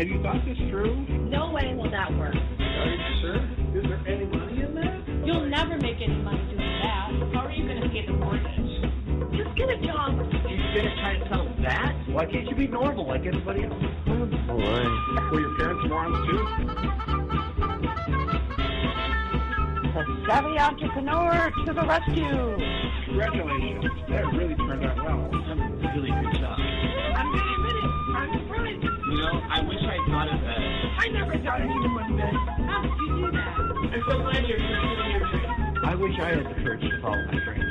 Have you thought this through? No way will that work. Are you sure? Is there any money in that? You'll never make any money doing that. How are you going to pay the mortgage? Just get a job. You're going to try and settle that? Why can't you be normal like everybody else? Oh, boy. Were your parents morons too? The savvy entrepreneur to the rescue. Congratulations. That really turned out well. Really good job. I'm going to admit it. I'm surprised. You know, I wish I thought of that. I never thought anyone would bet. How did you do that? I'm so glad you're pursuing your dream. I wish I had the courage to follow my dreams.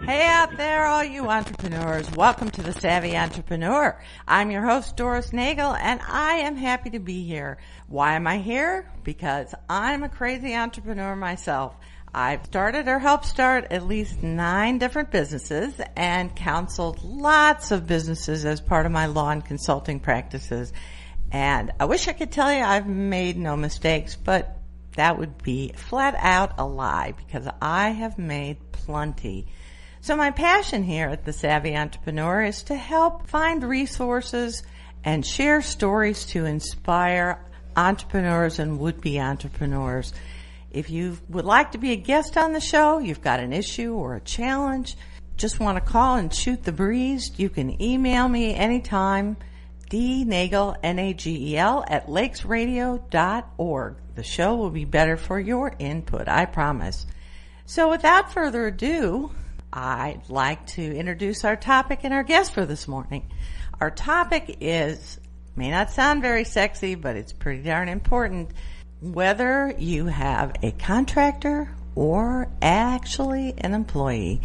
Hey out there, all you entrepreneurs. Welcome to the Savvy Entrepreneur. I'm your host, Doris Nagel, and I am happy to be here. Why am I here? Because I'm a crazy entrepreneur myself. I've started or helped start at least 9 different businesses and counseled lots of businesses as part of my law and consulting practices. And I wish I could tell you I've made no mistakes, but that would be flat out a lie because I have made plenty. So my passion here at the Savvy Entrepreneur is to help find resources and share stories to inspire entrepreneurs and would-be entrepreneurs. If you would like to be a guest on the show, you've got an issue or a challenge, just want to call and shoot the breeze, you can email me anytime, dnagel, N-A-G-E-L, at lakesradio.org. The show will be better for your input, I promise. So without further ado, I'd like to introduce our topic and our guest for this morning. Our topic may not sound very sexy, but it's pretty darn important. Whether you have a contractor or actually an employee.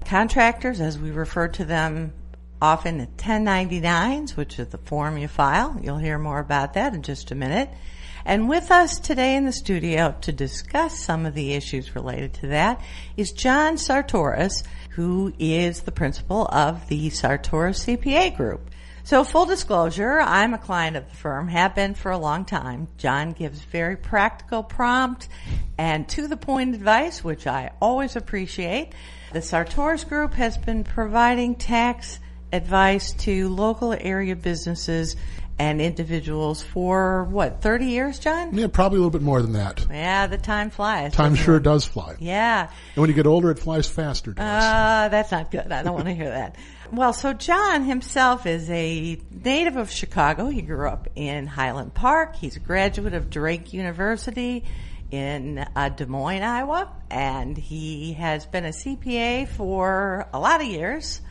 Contractors, as we refer to them often at 1099s, which is the form you file. You'll hear more about that in just a minute. And with us today in the studio to discuss some of the issues related to that is John Sartoris, who is the principal of the Sartoris CPA Group. So full disclosure, I'm a client of the firm, have been for a long time. John gives very practical, prompt, and to-the-point advice, which I always appreciate. The Sartoris Group has been providing tax advice to local area businesses and individuals for, 30 years, John? Yeah, probably a little bit more than that. Yeah, the time flies. Time sure does fly. Yeah. And when you get older, it flies faster, Doris. That's not good. I don't want to hear that. Well, so John himself is a native of Chicago. He grew up in Highland Park. He's a graduate of Drake University in Des Moines, Iowa. And he has been a CPA for a lot of years.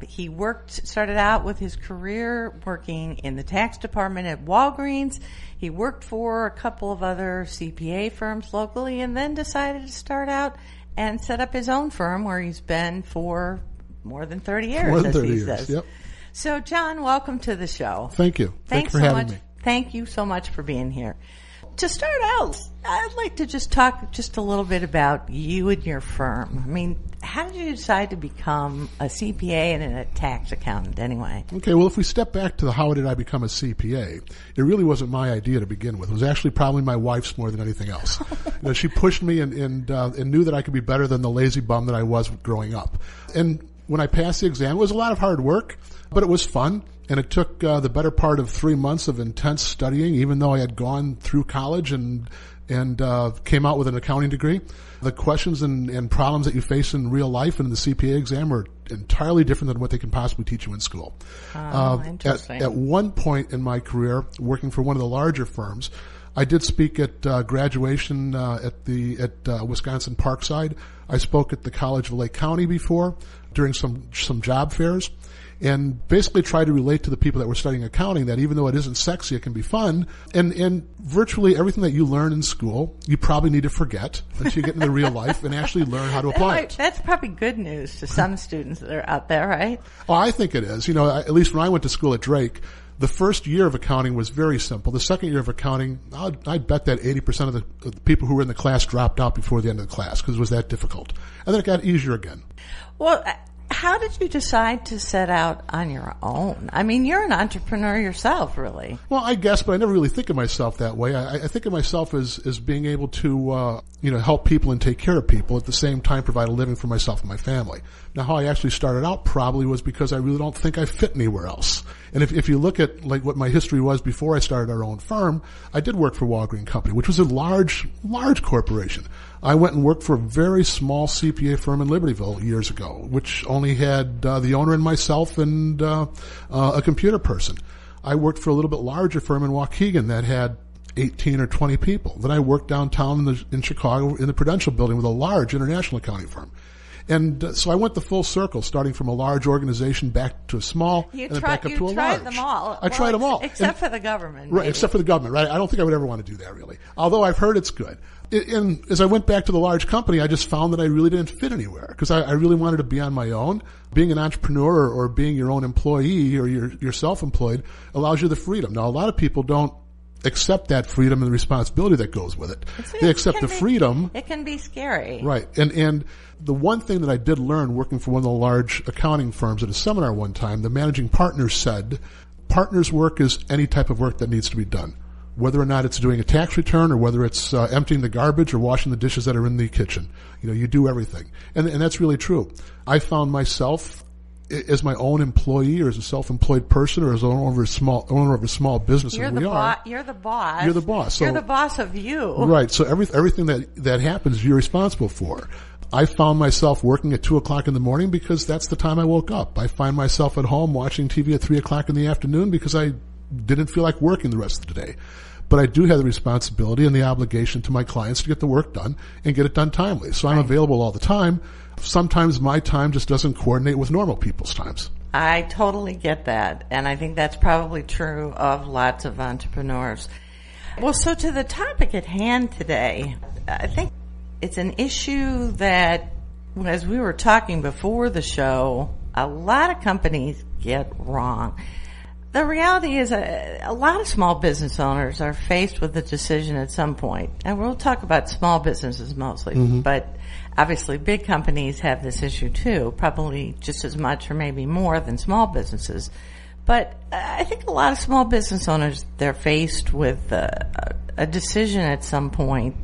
He started out with his career working in the tax department at Walgreens. He worked for a couple of other CPA firms locally and then decided to start out and set up his own firm where he's been for more than 30 years, more than as 30 he years, says. Yep. So, John, welcome to the show. Thank you. Thanks for having me. Thank you so much for being here. To start out, I'd like to just talk just a little bit about you and your firm. I mean, how did you decide to become a CPA and a tax accountant anyway? Okay, well, if we step back to how did I become a CPA, it really wasn't my idea to begin with. It was actually probably my wife's more than anything else. She pushed me and knew that I could be better than the lazy bum that I was growing up. And when I passed the exam, it was a lot of hard work, but it was fun. And it took the better part of 3 months of intense studying, even though I had gone through college and came out with an accounting degree. The questions and problems that you face in real life and in the CPA exam are entirely different than what they can possibly teach you in school. Interesting. At one point in my career, working for one of the larger firms, I did speak at graduation at Wisconsin Parkside. I spoke at the College of Lake County before during some job fairs. And basically try to relate to the people that were studying accounting that even though it isn't sexy, it can be fun. And virtually everything that you learn in school, you probably need to forget until you get into real life and actually learn how to apply it. That's probably good news to some students that are out there, right? Oh, I think it is. At least when I went to school at Drake, the first year of accounting was very simple. The second year of accounting, I'd bet that 80% of the people who were in the class dropped out before the end of the class because it was that difficult. And then it got easier again. Well, How did you decide to set out on your own? I mean, you're an entrepreneur yourself, really. Well, I guess, but I never really think of myself that way. I think of myself as being able to, help people and take care of people, at the same time provide a living for myself and my family. Now, how I actually started out probably was because I really don't think I fit anywhere else. And if you look at like what my history was before I started our own firm, I did work for Walgreen Company, which was a large corporation. I went and worked for a very small CPA firm in Libertyville years ago, which only had the owner and myself and a computer person. I worked for a little bit larger firm in Waukegan that had 18 or 20 people. Then I worked downtown in Chicago in the Prudential Building with a large international accounting firm. And so I went the full circle, starting from a large organization back to a small, and then back up to a large. You tried them all. I tried them all. Except for the government. Right, except for the government, right? I don't think I would ever want to do that, really. Although I've heard it's good. And as I went back to the large company, I just found that I really didn't fit anywhere because I really wanted to be on my own. Being an entrepreneur or being your own employee or you're self-employed allows you the freedom. Now, a lot of people don't accept that freedom and the responsibility that goes with it. They accept the freedom. It can be scary. Right. And the one thing that I did learn working for one of the large accounting firms at a seminar one time, the managing partner said, partners' work is any type of work that needs to be done. Whether or not it's doing a tax return or whether it's emptying the garbage or washing the dishes that are in the kitchen. You do everything. And that's really true. I found myself as my own employee or as a self-employed person or as owner of a small business. You're the boss. You're the boss. You're the boss. So, you're the boss of you. Right. So everything that happens, you're responsible for. I found myself working at 2:00 in the morning because that's the time I woke up. I find myself at home watching TV at 3:00 in the afternoon because I didn't feel like working the rest of the day. But I do have the responsibility and the obligation to my clients to get the work done and get it done timely. So I'm available all the time. Sometimes my time just doesn't coordinate with normal people's times. I totally get that. And I think that's probably true of lots of entrepreneurs. Well, so to the topic at hand today, I think it's an issue that, as we were talking before the show, a lot of companies get wrong. The reality is a lot of small business owners are faced with a decision at some point. And we'll talk about small businesses mostly, but obviously big companies have this issue too, probably just as much or maybe more than small businesses. But I think a lot of small business owners, they're faced with a decision at some point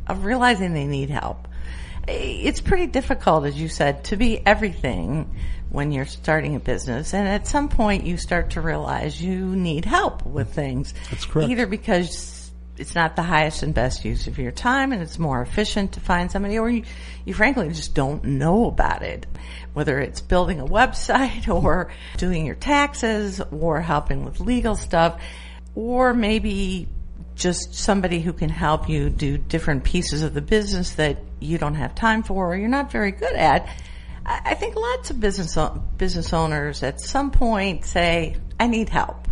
of realizing they need help. It's pretty difficult, as you said, to be everything when you're starting a business. And at some point you start to realize you need help with things. That's correct. Either because it's not the highest and best use of your time and it's more efficient to find somebody, or you frankly just don't know about it. Whether it's building a website or doing your taxes or helping with legal stuff, or maybe just somebody who can help you do different pieces of the business that you don't have time for or you're not very good at. I think lots of business owners at some point say, I need help.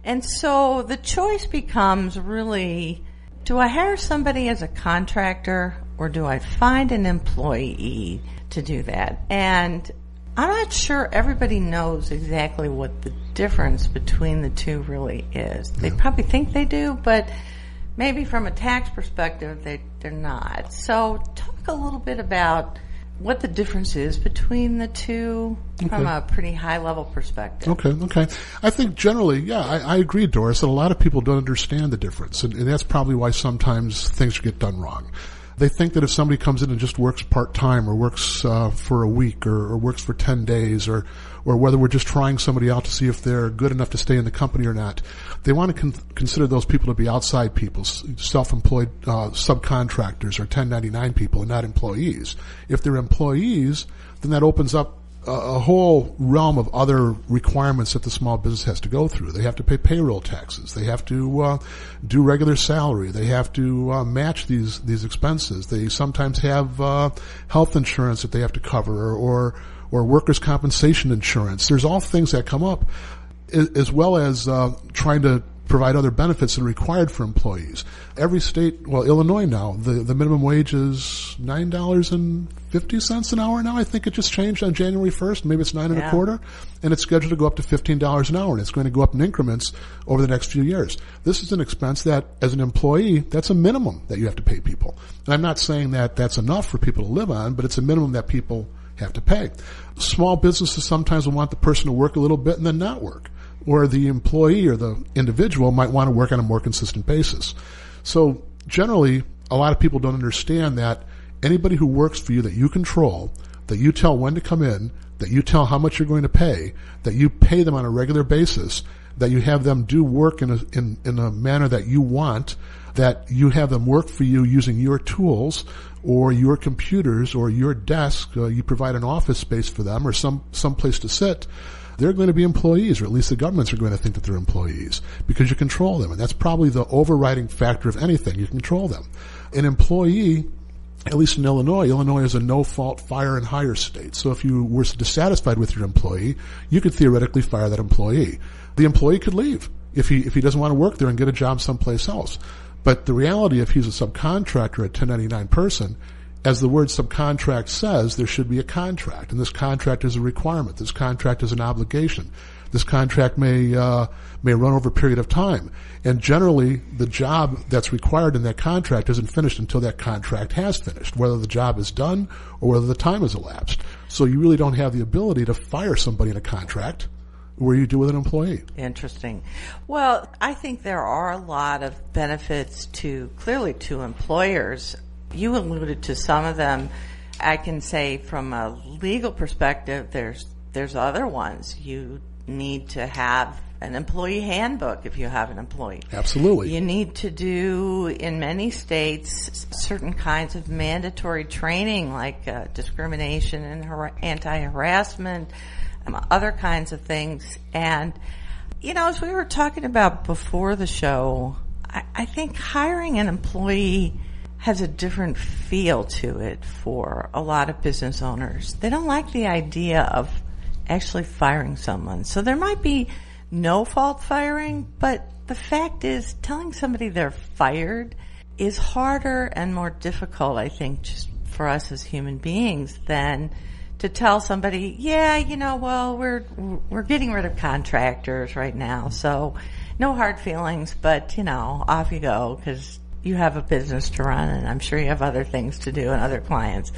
And so the choice becomes really, do I hire somebody as a contractor or do I find an employee to do that? And I'm not sure everybody knows exactly what the difference between the two really is. They probably think they do, but maybe from a tax perspective, they're not. So talk a little bit about what the difference is between the two from a pretty high-level perspective. Okay. I think generally, I agree, Doris, that a lot of people don't understand the difference, and that's probably why sometimes things get done wrong. They think that if somebody comes in and just works part-time or works for a week or works for 10 days or whether we're just trying somebody out to see if they're good enough to stay in the company or not, they want to consider those people to be outside people, self-employed subcontractors or 1099 people and not employees. If they're employees, then that opens up a whole realm of other requirements that the small business has to go through. They have to pay payroll taxes. They have to do regular salary. They have to match these expenses. They sometimes have health insurance that they have to cover or workers' compensation insurance. There's all things that come up, as well as trying to provide other benefits that are required for employees. Every state, Illinois now, the minimum wage is $9.50 an hour now. I think it just changed on January 1st. Maybe it's $9.25, and it's scheduled to go up to $15 an hour, and it's going to go up in increments over the next few years. This is an expense that, as an employee, that's a minimum that you have to pay people. And I'm not saying that that's enough for people to live on, but it's a minimum that people have to pay. Small businesses sometimes will want the person to work a little bit and then not work. Or the employee or the individual might want to work on a more consistent basis. So generally, a lot of people don't understand that anybody who works for you that you control, that you tell when to come in, that you tell how much you're going to pay, that you pay them on a regular basis, that you have them do work in a manner that you want, that you have them work for you using your tools or your computers or your desk, you provide an office space for them or some place to sit, they're going to be employees, or at least the governments are going to think that they're employees because you control them. And that's probably the overriding factor of anything. You control them. An employee, at least in Illinois is a no-fault fire and hire state. So if you were dissatisfied with your employee, you could theoretically fire that employee. The employee could leave if he doesn't want to work there and get a job someplace else. But the reality, if he's a subcontractor, a 1099 person, as the word subcontract says, there should be a contract, and this contract is a requirement. This contract is an obligation. This contract may run over a period of time, and generally the job that's required in that contract isn't finished until that contract has finished, whether the job is done or whether the time has elapsed. So you really don't have the ability to fire somebody in a contract where you do with an employee. Interesting. Well, I think there are a lot of benefits clearly to employers. You alluded to some of them. I can say from a legal perspective, there's other ones. You need to have an employee handbook if you have an employee. Absolutely. You need to do, in many states, certain kinds of mandatory training like discrimination and anti-harassment, other kinds of things. And, as we were talking about before the show, I think hiring an employee has a different feel to it for a lot of business owners. They don't like the idea of actually firing someone. So there might be no fault firing, but the fact is telling somebody they're fired is harder and more difficult, I think, just for us as human beings than to tell somebody, we're getting rid of contractors right now, so no hard feelings, but, off you go, because you have a business to run, and I'm sure you have other things to do and other clients.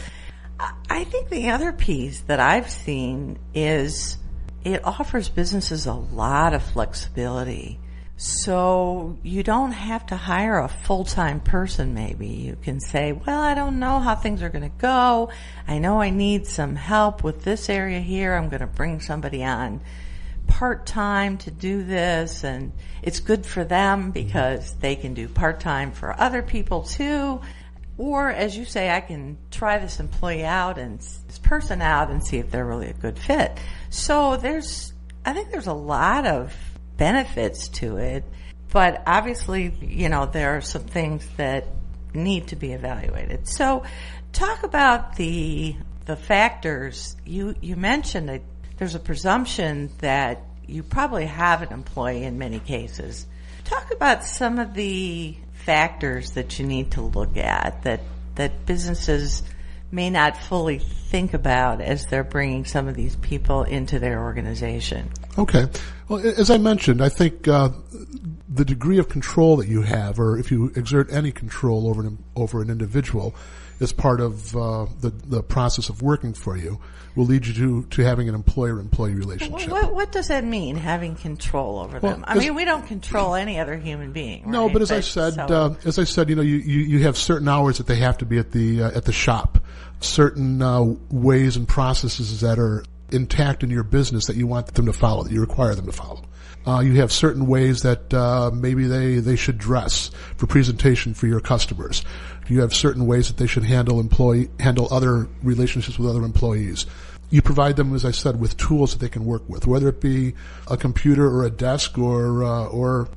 I think the other piece that I've seen is it offers businesses a lot of flexibility. So you don't have to hire a full-time person maybe. You can say, well, I don't know how things are going to go. I know I need some help with this area here. I'm going to bring somebody on part-time to do this, and it's good for them because they can do part-time for other people too. Or, as you say, I can try this employee out and this person out and see if they're really a good fit. So I think there's a lot of benefits to it, but obviously, there are some things that need to be evaluated. So talk about the factors. You mentioned that there's a presumption that you probably have an employee in many cases. Talk about some of the factors that you need to look at that businesses may not fully think about as they're bringing some of these people into their organization. Okay. Well, as I mentioned, I think the degree of control that you have, or if you exert any control over an individual as part of the process of working for you, will lead you to having an employer-employee relationship. What does that mean, having control over them? I mean, we don't control any other human being, right? No, but as I said, you have certain hours that they have to be at the shop, certain ways and processes that are intact in your business that you want them to follow, that you require them to follow. You have certain ways that maybe they should dress for presentation for your customers. You have certain ways that they should handle other relationships with other employees. You provide them, as I said, with tools that they can work with, whether it be a computer or a desk or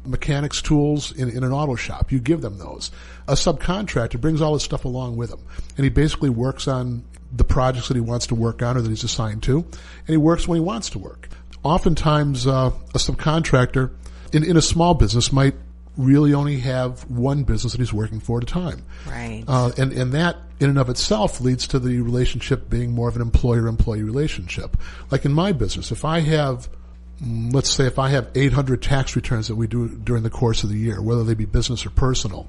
mechanics tools in an auto shop. You give them those. A subcontractor brings all this stuff along with him, and he basically works on the projects that he wants to work on or that he's assigned to, and he works when he wants to work. Oftentimes, a subcontractor in a small business might really only have one business that he's working for at a time. Right. And that in and of itself leads to the relationship being more of an employer-employee relationship. Like in my business, if I have, let's say if I have 800 tax returns that we do during the course of the year, whether they be business or personal,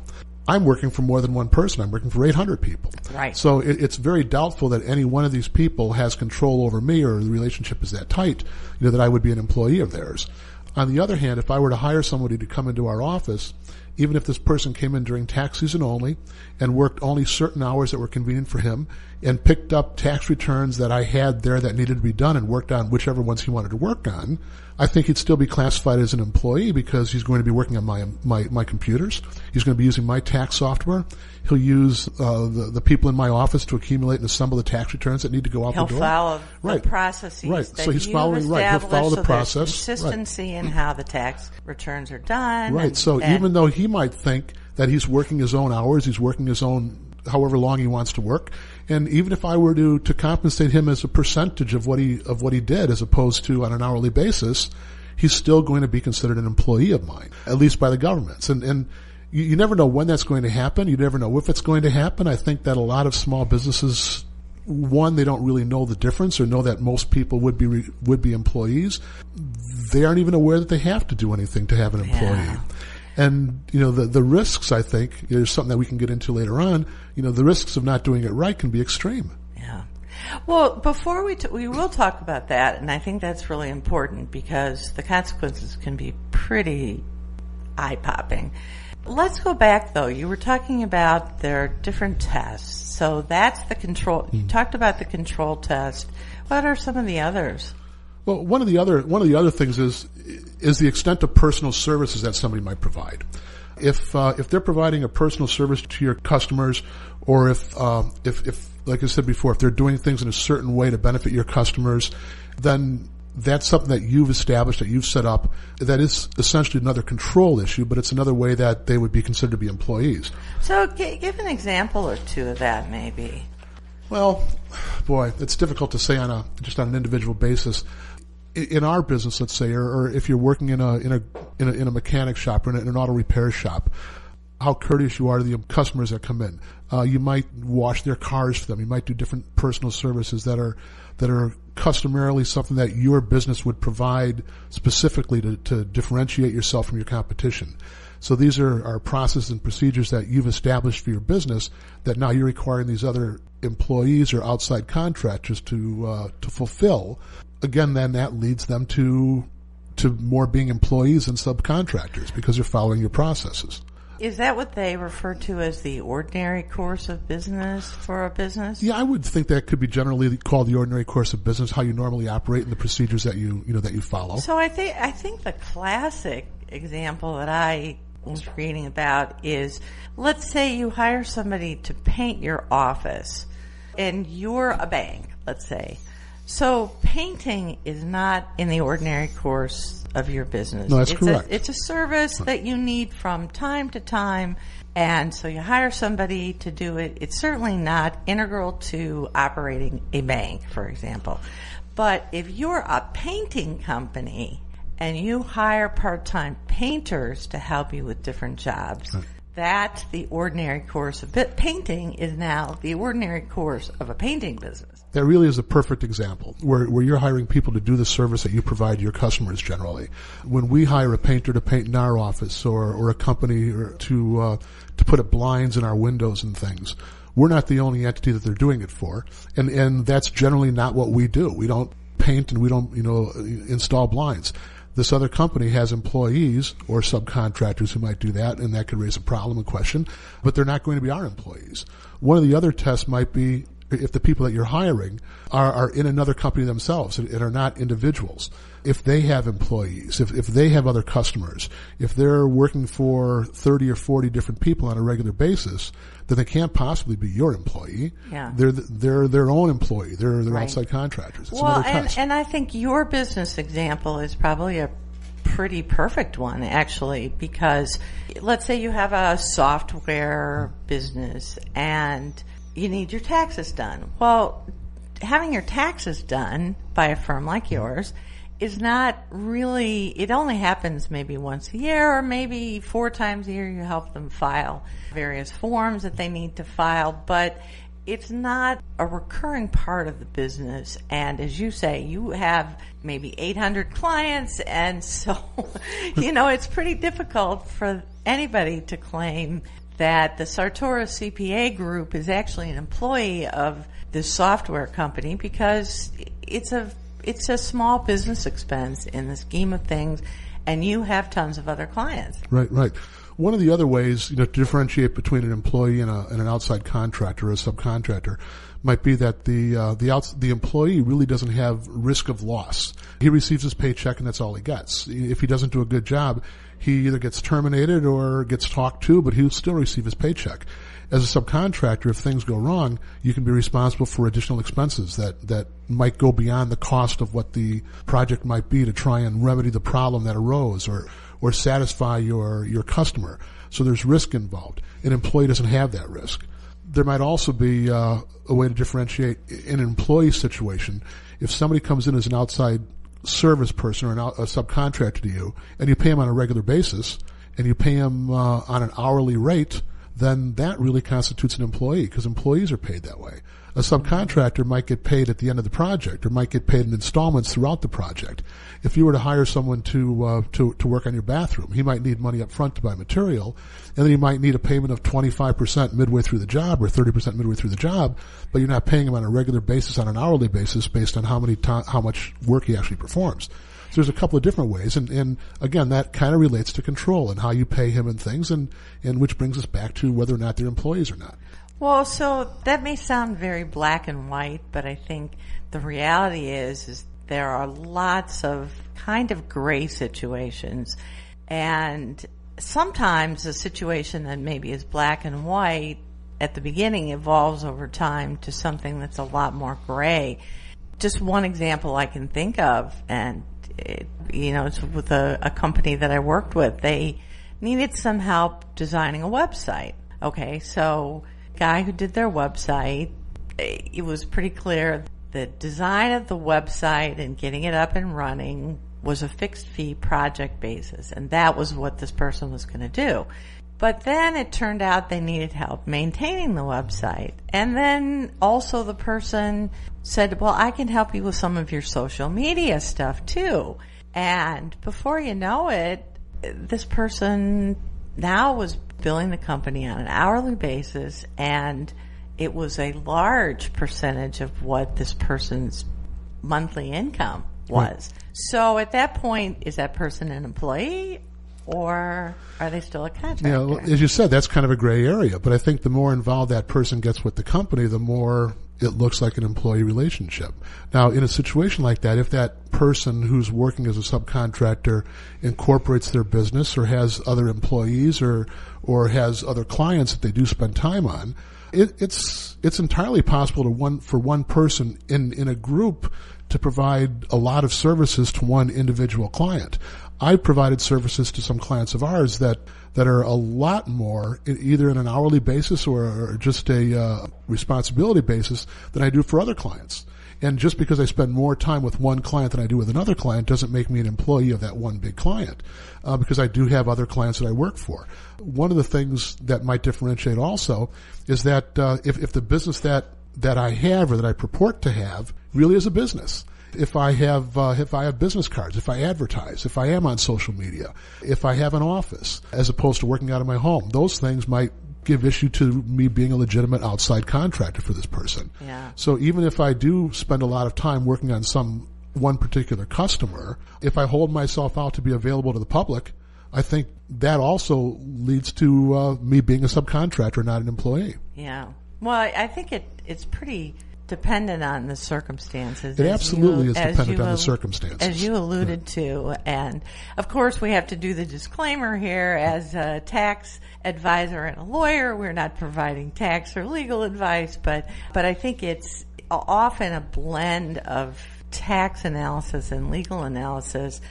I'm working for more than one person. I'm working for 800 people. Right. So it's very doubtful that any one of these people has control over me, or the relationship is that tight, that I would be an employee of theirs. On the other hand, if I were to hire somebody to come into our office, even if this person came in during tax season only and worked only certain hours that were convenient for him and picked up tax returns that I had there that needed to be done and worked on whichever ones he wanted to work on, I think he'd still be classified as an employee because he's going to be working on my computers. He's going to be using my tax software. He'll use the people in my office to accumulate and assemble the tax returns that need to go out the door. He'll follow Right. the processes Right. that So he's you've following, right. He'll follow the established, so process. there's consistency in how the tax returns are done. Right. So even though he might think that he's working his own hours, he's working his own however long he wants to work, and even if I were to compensate him as a percentage of what he did as opposed to on an hourly basis, he's still going to be considered an employee of mine, at least by the governments. And you never know when that's going to happen. You never know if it's going to happen. I think that a lot of small businesses, one, they don't really know the difference or know that most people would be employees. They aren't even aware that they have to do anything to have an employee. Yeah. And, the risks, I think, there's something that we can get into later on, the risks of not doing it right can be extreme. Yeah. Well, before we will talk about that, and I think that's really important because the consequences can be pretty eye-popping. Let's go back, though. You were talking about their different tests. So that's the control. You talked about the control test. What are some of the others? Well, one of the other things is the extent of personal services that somebody might provide. If they're providing a personal service to your customers, or if like I said before, if they're doing things in a certain way to benefit your customers, then that's something that you've established, that you've set up. That is essentially another control issue, but it's another way that they would be considered to be employees. So give an example or two of that, maybe. Well, boy, it's difficult to say on an individual basis. In our business, let's say, or if you're working in a mechanic shop or in an auto repair shop, how courteous you are to the customers that come in. You might wash their cars for them. You might do different personal services that are customarily something that your business would provide specifically to differentiate yourself from your competition. So these are processes and procedures that you've established for your business that now you're requiring these other employees or outside contractors to fulfill. Again, then that leads them to more being employees and subcontractors because they're following your processes. Is that what they refer to as the ordinary course of business for a business? Yeah, I would think that could be generally called the ordinary course of business, how you normally operate and the procedures that you follow. So I think the classic example that I was reading about is, let's say you hire somebody to paint your office and you're a bank, let's say. So painting is not in the ordinary course of your business. No, that's correct. It's a service that you need from time to time, and so you hire somebody to do it. It's certainly not integral to operating a bank, for example. But if you're a painting company and you hire part-time painters to help you with different jobs, right, that's the ordinary course of painting is now the ordinary course of a painting business. That really is a perfect example where you're hiring people to do the service that you provide to your customers generally. When we hire a painter to paint in our office or a company to put up blinds in our windows and things, we're not the only entity that they're doing it for. And that's generally not what we do. We don't paint and we don't, install blinds. This other company has employees or subcontractors who might do that, and that could raise a problem and question, but they're not going to be our employees. One of the other tests might be if the people that you're hiring are in another company themselves and are not individuals. If they have employees, if they have other customers, if they're working for 30 or 40 different people on a regular basis, then they can't possibly be your employee. Yeah. They're their own employee. They're Right. outside contractors. It's Well, another test. and I think your business example is probably a pretty perfect one, actually, because let's say you have a software business and you need your taxes done. Well, having your taxes done by a firm like yours is not really, it only happens maybe once a year or maybe 4 times a year. You help them file various forms that they need to file, but it's not a recurring part of the business. And as you say, you have maybe 800 clients, and so, it's pretty difficult for anybody to claim that the Sartoris CPA Group is actually an employee of this software company because it's a small business expense in the scheme of things, and you have tons of other clients. Right. One of the other ways, to differentiate between an employee and an outside contractor or a subcontractor might be that the employee really doesn't have risk of loss. He receives his paycheck and that's all he gets. If he doesn't do a good job, he either gets terminated or gets talked to, but he'll still receive his paycheck. As a subcontractor, if things go wrong, you can be responsible for additional expenses that might go beyond the cost of what the project might be to try and remedy the problem that arose or satisfy your customer. So there's risk involved. An employee doesn't have that risk. There might also be a way to differentiate in an employee situation. If somebody comes in as an outside service person or a subcontractor to you, and you pay them on a regular basis, and you pay them on an hourly rate, then that really constitutes an employee because employees are paid that way. A subcontractor might get paid at the end of the project or might get paid in installments throughout the project. If you were to hire someone to work on your bathroom, he might need money up front to buy material, and then he might need a payment of 25% midway through the job or 30% midway through the job, but you're not paying him on a regular basis, on an hourly basis based on how much work he actually performs. So there's a couple of different ways, and again, that kind of relates to control and how you pay him and things, and which brings us back to whether or not they're employees or not. Well, so that may sound very black and white, but I think the reality is there are lots of kind of gray situations, and sometimes a situation that maybe is black and white at the beginning evolves over time to something that's a lot more gray. Just one example I can think of, and it's with a company that I worked with. They needed some help designing a website. Okay, so guy who did their website, it was pretty clear the design of the website and getting it up and running was a fixed fee project basis, and that was what this person was going to do. But then it turned out they needed help maintaining the website. And then also the person said, well, I can help you with some of your social media stuff too. And before you know it, this person now was billing the company on an hourly basis, and it was a large percentage of what this person's monthly income was. Right. So at that point, is that person an employee, or are they still a contractor? Yeah, well, as you said, that's kind of a gray area. But I think the more involved that person gets with the company, the more it looks like an employee relationship. Now, in a situation like that, if that person who's working as a subcontractor incorporates their business or has other employees or has other clients that they do spend time on, it's entirely possible for one person in a group to provide a lot of services to one individual client. I've provided services to some clients of ours that are a lot more, either in an hourly basis or just a responsibility basis, than I do for other clients. And just because I spend more time with one client than I do with another client doesn't make me an employee of that one big client, because I do have other clients that I work for. One of the things that might differentiate also is that if the business that I have or that I purport to have really is a business. If I have business cards, if I advertise, if I am on social media, if I have an office, as opposed to working out of my home, those things might give issue to me being a legitimate outside contractor for this person. Yeah. So even if I do spend a lot of time working on one particular customer, if I hold myself out to be available to the public, I think that also leads to me being a subcontractor, not an employee. Yeah. Well, I think it's pretty dependent on the circumstances. It absolutely is dependent on the circumstances. As you alluded to. And, of course, we have to do the disclaimer here. As a tax advisor and a lawyer, we're not providing tax or legal advice, but I think it's often a blend of tax analysis and legal analysis.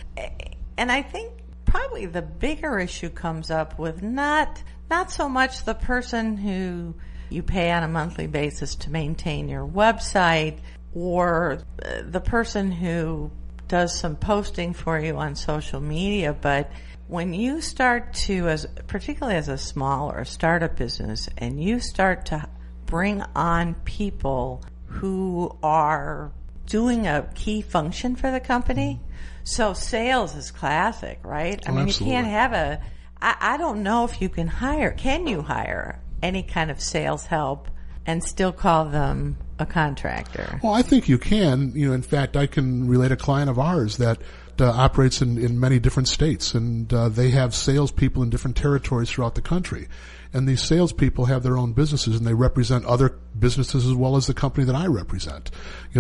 And I think probably the bigger issue comes up with not so much the person who you pay on a monthly basis to maintain your website, or the person who does some posting for you on social media. But when you start to, particularly as a small or a startup business, and you start to bring on people who are doing a key function for the company, so sales is classic, right? I mean, absolutely. You can't have I don't know if you can you hire any kind of sales help and still call them a contractor? Well, I think you can. In fact, I can relate a client of ours that operates in many different states, and they have salespeople in different territories throughout the country. And these salespeople have their own businesses, and they represent other businesses as well as the company that I represent.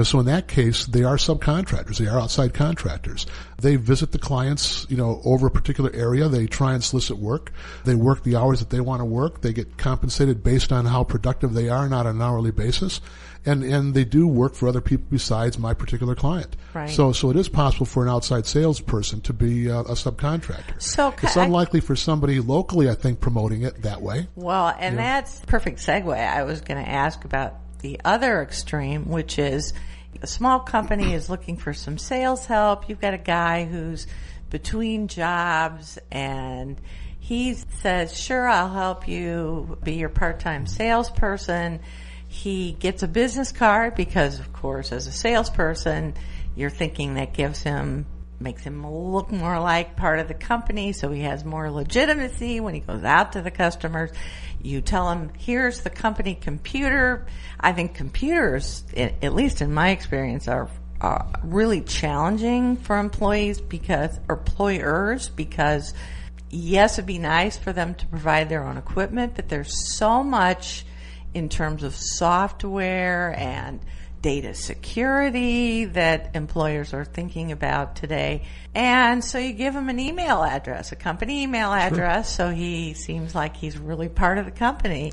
So in that case, they are subcontractors. They are outside contractors. They visit the clients, over a particular area. They try and solicit work. They work the hours that they want to work. They get compensated based on how productive they are, not on an hourly basis. And they do work for other people besides my particular client. Right. So it is possible for an outside salesperson to be a subcontractor. So it's unlikely for somebody locally, I think, promoting it that way. Well, and that's perfect segue. I was going to ask about the other extreme, which is a small company is looking for some sales help. You've got a guy who's between jobs and he says, sure, I'll help you be your part-time salesperson. He gets a business card because, of course, as a salesperson, you're thinking that makes him look more like part of the company, so he has more legitimacy when he goes out to the customers. You tell him, here's the company computer. I think computers, at least in my experience, are really challenging for employers because yes, it'd be nice for them to provide their own equipment, but there's so much in terms of software and data security that employers are thinking about today. And so you give him an email address, a company email address, so he seems like he's really part of the company.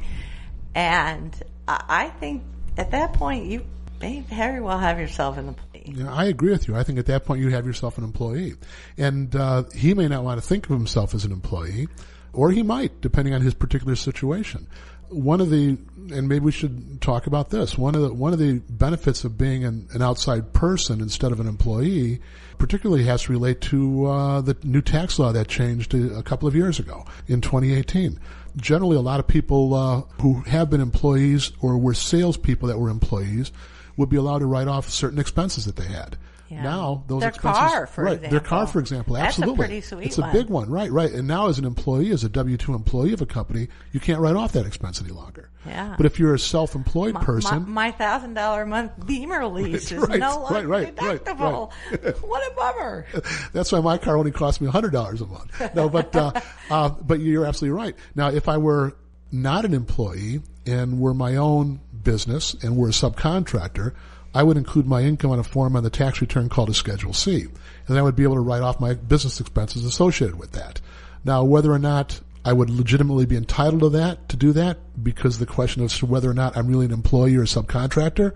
And I think at that point you may very well have yourself an employee. Yeah, I agree with you. I think at that point you have yourself an employee. And he may not want to think of himself as an employee, or he might, depending on his particular situation. And maybe we should talk about this. One of the benefits of being an outside person instead of an employee, particularly has to relate to the new tax law that changed a couple of years ago in 2018. Generally, a lot of people who have been employees or were salespeople that were employees would be allowed to write off certain expenses that they had. Yeah. Now those their expenses, car, for example. Their car, for example, absolutely. That's a pretty sweet It's a big one, right. And now as an employee, as a W-2 employee of a company, you can't write off that expense any longer. Yeah. But if you're a self-employed person, my $1,000 a month Beamer lease is no longer deductible. Right. What a bummer. That's why my car only costs me $100 a month. No, but you're absolutely right. Now, if I were not an employee and were my own business and were a subcontractor, I would include my income on a form on the tax return called a Schedule C. And then I would be able to write off my business expenses associated with that. Now, whether or not I would legitimately be entitled to do that, because the question of whether or not I'm really an employee or a subcontractor,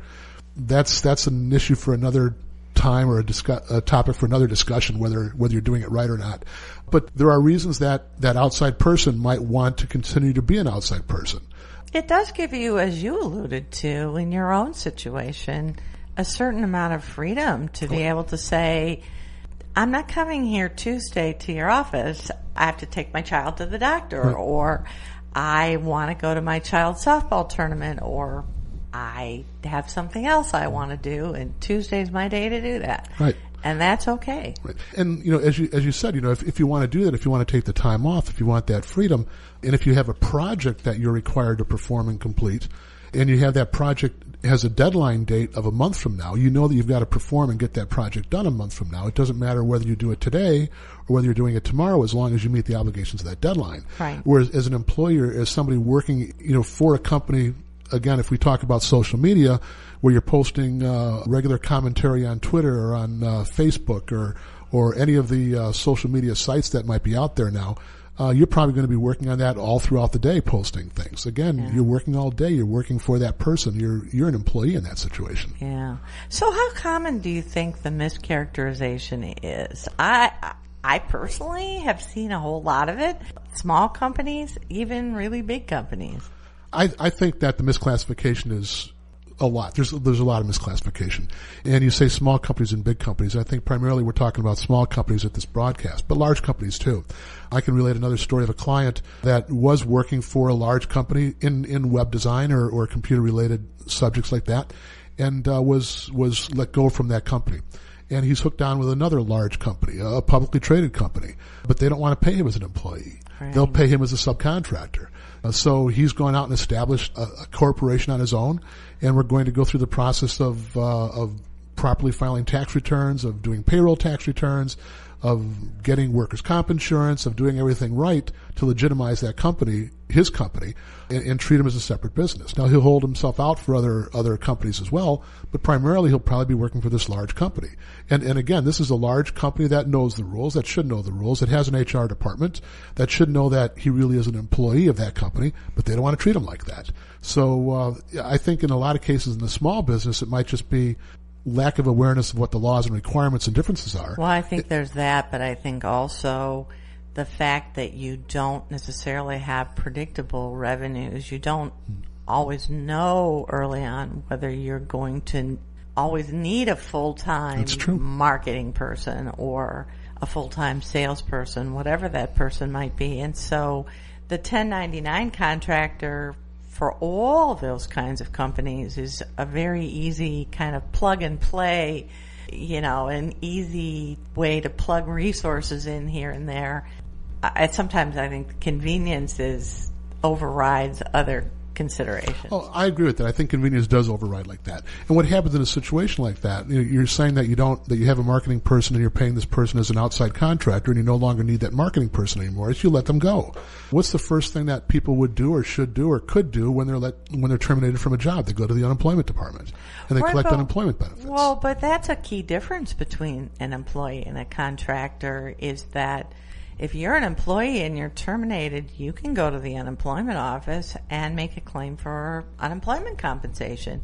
that's an issue for another time or a topic for another discussion, whether you're doing it right or not. But there are reasons that outside person might want to continue to be an outside person. It does give you, as you alluded to, in your own situation, a certain amount of freedom to be able to say, I'm not coming here Tuesday to your office. I have to take my child to the doctor, right. Or I want to go to my child's softball tournament, or I have something else I want to do, and Tuesday's my day to do that. Right. And that's okay. Right. And, as you said, if you want to do that, if you want to take the time off, if you want that freedom, and if you have a project that you're required to perform and complete, and you have that project has a deadline date of a month from now, you know that you've got to perform and get that project done a month from now. It doesn't matter whether you do it today or whether you're doing it tomorrow, as long as you meet the obligations of that deadline. Right. Whereas as an employer, as somebody working, for a company, again, if we talk about social media, where you're posting regular commentary on Twitter or on Facebook or any of the social media sites that might be out there now, you're probably going to be working on that all throughout the day, posting things. Again, You're working all day. You're working for that person. You're an employee in that situation. Yeah. So how common do you think the mischaracterization is? I personally have seen a whole lot of it. Small companies, even really big companies. I think that the misclassification is a lot. There's a lot of misclassification. And you say small companies and big companies. I think primarily we're talking about small companies at this broadcast, but large companies too. I can relate another story of a client that was working for a large company in web design or computer related subjects like that, and was let go from that company. and he's hooked on with another large company, a publicly traded company, but they don't want to pay him as an employee. Right. They'll pay him as a subcontractor. So he's gone out and established a corporation on his own, and we're going to go through the process of properly filing tax returns, of doing payroll tax returns, of getting workers' comp insurance, of doing everything right to legitimize that company, his company, and treat him as a separate business. Now, he'll hold himself out for other companies as well, but primarily he'll probably be working for this large company. And again, this is a large company that knows the rules, that should know the rules. It has an HR department that should know that he really is an employee of that company, but they don't want to treat him like that. So I think in a lot of cases in the small business, it might just be lack of awareness of what the laws and requirements and differences are. Well, I think there's that, but I think also the fact that you don't necessarily have predictable revenues. You don't always know early on whether you're going to always need a full-time marketing person or a full-time salesperson, whatever that person might be. And so the 1099 contractor for all those kinds of companies is a very easy kind of plug and play, an easy way to plug resources in here and there. Sometimes I think convenience overrides other considerations. Oh, I agree with that. I think convenience does override like that. And what happens in a situation like that, you're saying that you have a marketing person and you're paying this person as an outside contractor and you no longer need that marketing person anymore, is you let them go. What's the first thing that people would do or should do or could do when they're terminated from a job? They go to the unemployment department and they collect unemployment benefits. Well, but that's a key difference between an employee and a contractor, is that if you're an employee and you're terminated, you can go to the unemployment office and make a claim for unemployment compensation.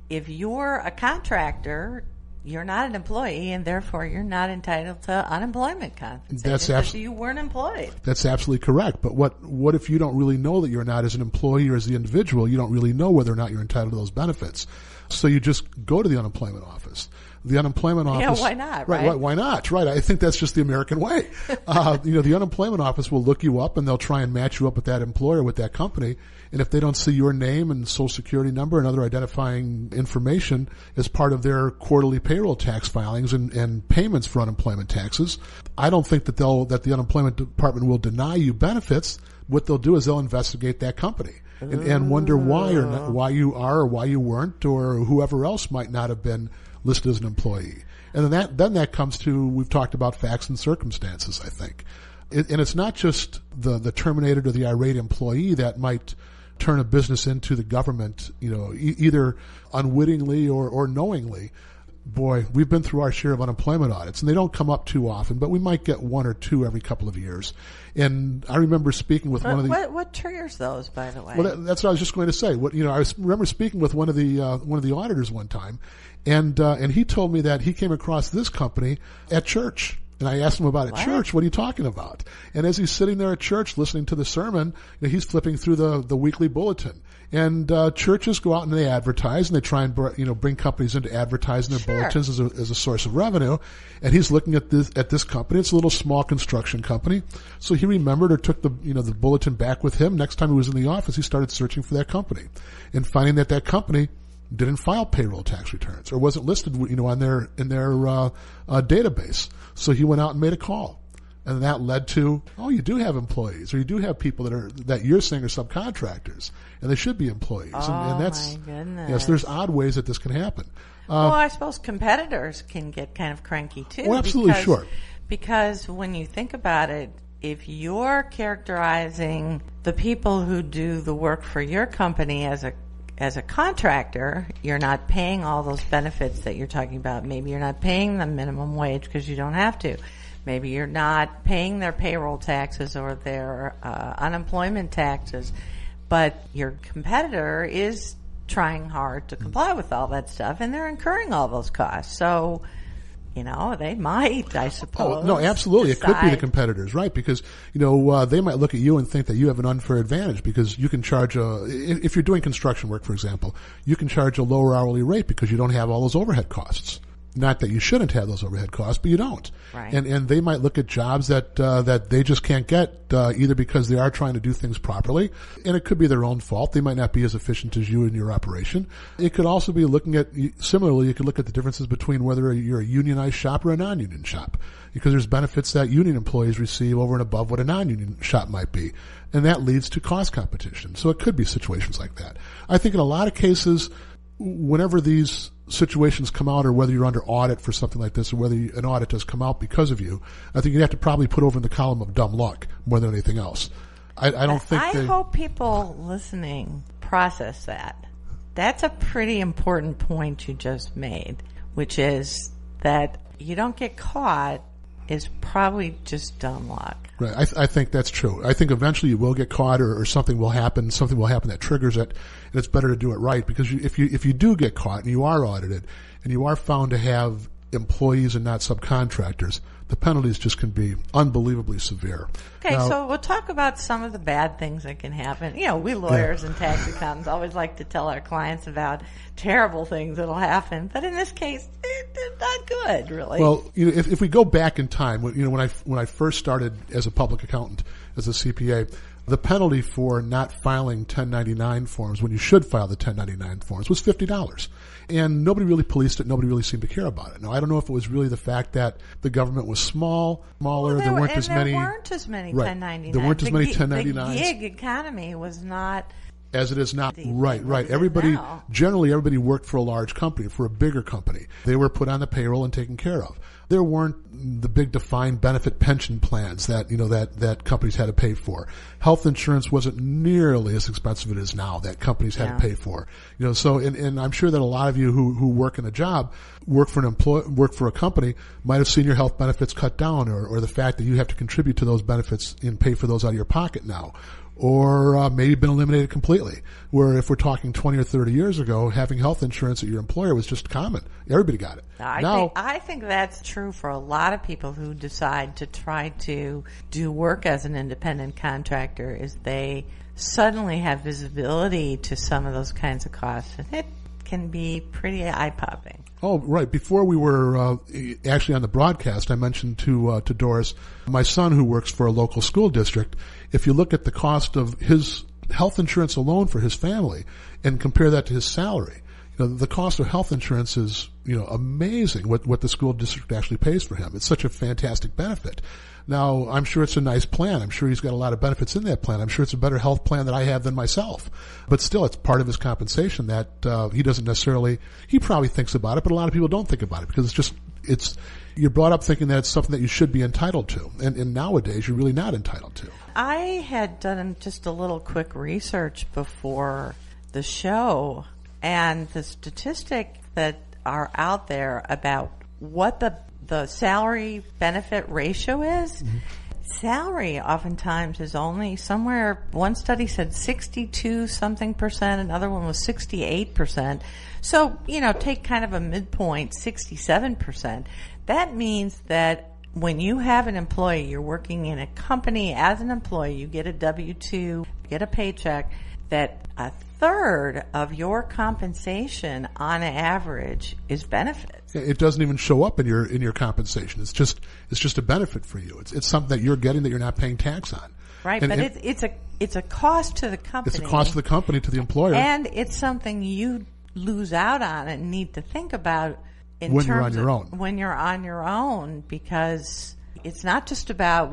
If you're a contractor, you're not an employee, and therefore you're not entitled to unemployment compensation because you weren't employed. That's absolutely correct. But what if you don't really know that you're not, as an employee or as the individual, you don't really know whether or not you're entitled to those benefits? So you just go to the unemployment office. The unemployment office. Yeah, why not? Right? Why not? Right. I think that's just the American way. The unemployment office will look you up and they'll try and match you up with that employer, with that company. And if they don't see your name and social security number and other identifying information as part of their quarterly payroll tax filings and payments for unemployment taxes, I don't think that the unemployment department will deny you benefits. What they'll do is they'll investigate that company and wonder why you are or why you weren't, or whoever else might not have been listed as an employee. And then that comes to, we've talked about facts and circumstances, I think. And it's not just the terminated or the irate employee that might turn a business into the government, either unwittingly or knowingly. Boy, we've been through our share of unemployment audits, and they don't come up too often, but we might get one or two every couple of years. And I remember speaking with one of the... What triggers those, by the way? Well, that's what I was just going to say. I remember speaking with one of the auditors one time, and he told me that he came across this company at church. And I asked him about at church, what are you talking about? And as he's sitting there at church listening to the sermon, he's flipping through the weekly bulletin. And churches go out and they advertise, and they try and bring companies into advertising their bulletins as a source of revenue. And he's looking at this company. It's a little small construction company. So he remembered, or took the bulletin back with him. Next time he was in the office, he started searching for that company and finding that company didn't file payroll tax returns or wasn't listed in their database. So he went out and made a call. And that led to, you do have employees, or you do have people that you're saying are subcontractors, and they should be employees. And that's, my goodness. Yes, there's odd ways that this can happen. Well, I suppose competitors can get kind of cranky too. Oh, absolutely, sure. Because when you think about it, if you're characterizing the people who do the work for your company as a contractor, you're not paying all those benefits that you're talking about. Maybe you're not paying them minimum wage because you don't have to. Maybe you're not paying their payroll taxes or their unemployment taxes, but your competitor is trying hard to comply with all that stuff, and they're incurring all those costs. So, they might, I suppose. Oh, no, absolutely. It could be the competitors, right? Because, they might look at you and think that you have an unfair advantage because you can charge if you're doing construction work, for example, you can charge a lower hourly rate because you don't have all those overhead costs. Not that you shouldn't have those overhead costs, but you don't. Right. And they might look at jobs that they just can't get, either because they are trying to do things properly, and it could be their own fault. They might not be as efficient as you in your operation. It could also be looking at, similarly, you could look at the differences between whether you're a unionized shop or a non-union shop, because there's benefits that union employees receive over and above what a non-union shop might be. And that leads to cost competition. So it could be situations like that. I think in a lot of cases, whenever these situations come out, or whether you're under audit for something like this, or whether an audit does come out because of you, I think you have to probably put over in the column of dumb luck more than anything else. I don't think I hope people listening process that. That's a pretty important point you just made, which is that you don't get caught is probably just dumb luck. Right. I think that's true. I think eventually you will get caught, or something will happen. Something will happen that triggers it, and it's better to do it right, because if you do get caught and you are audited and you are found to have employees and not subcontractors, the penalties just can be unbelievably severe. Okay, now, so we'll talk about some of the bad things that can happen. You know, we lawyers and tax accountants always like to tell our clients about terrible things that'll happen, but in this case, they're not good, really. Well, if we go back in time, when I first started as a public accountant, as a CPA, the penalty for not filing 1099 forms when you should file the 1099 forms was $50. And nobody really policed it. Nobody really seemed to care about it. Now, I don't know if it was really the fact that the government was smaller. There weren't as many 1099s. There weren't as many 1099s. The gig economy was not as it is now. Right. Generally everybody worked for a large company, for a bigger company. They were put on the payroll and taken care of. There weren't the big defined benefit pension plans that companies had to pay for. Health insurance wasn't nearly as expensive as it is now that companies had to pay for. So and I'm sure that a lot of you who work in a job, work for a company, might have seen your health benefits cut down, or the fact that you have to contribute to those benefits and pay for those out of your pocket now. Or maybe been eliminated completely, where if we're talking 20 or 30 years ago, having health insurance at your employer was just common. Everybody got it. I think that's true for a lot of people who decide to try to do work as an independent contractor, is they suddenly have visibility to some of those kinds of costs, and it can be pretty eye-popping. Oh, right. Before we were actually on the broadcast, I mentioned to Doris, my son who works for a local school district. If you look at the cost of his health insurance alone for his family and compare that to his salary, the cost of health insurance is, amazing what the school district actually pays for him. It's such a fantastic benefit. Now, I'm sure it's a nice plan. I'm sure he's got a lot of benefits in that plan. I'm sure it's a better health plan that I have than myself. But still, it's part of his compensation that he doesn't necessarily, he probably thinks about it, but a lot of people don't think about it, because you're brought up thinking that it's something that you should be entitled to. And nowadays, you're really not entitled to. I had done just a little quick research before the show, and the statistics that are out there about what the salary benefit ratio is. Mm-hmm. Salary oftentimes is only somewhere, one study said 62 something percent, another one was 68%. So, take kind of a midpoint, 67%. That means that when you have an employee, you're working in a company as an employee, you get a W-2, get a paycheck, that a third of your compensation on average is benefits. It doesn't even show up in your compensation. It's just a benefit for you. It's something that you're getting that you're not paying tax on. Right, but it's a cost to the company. It's a cost to the company, to the employer. And it's something you lose out on and need to think about when you're on your own. When you're on your own, because it's not just about,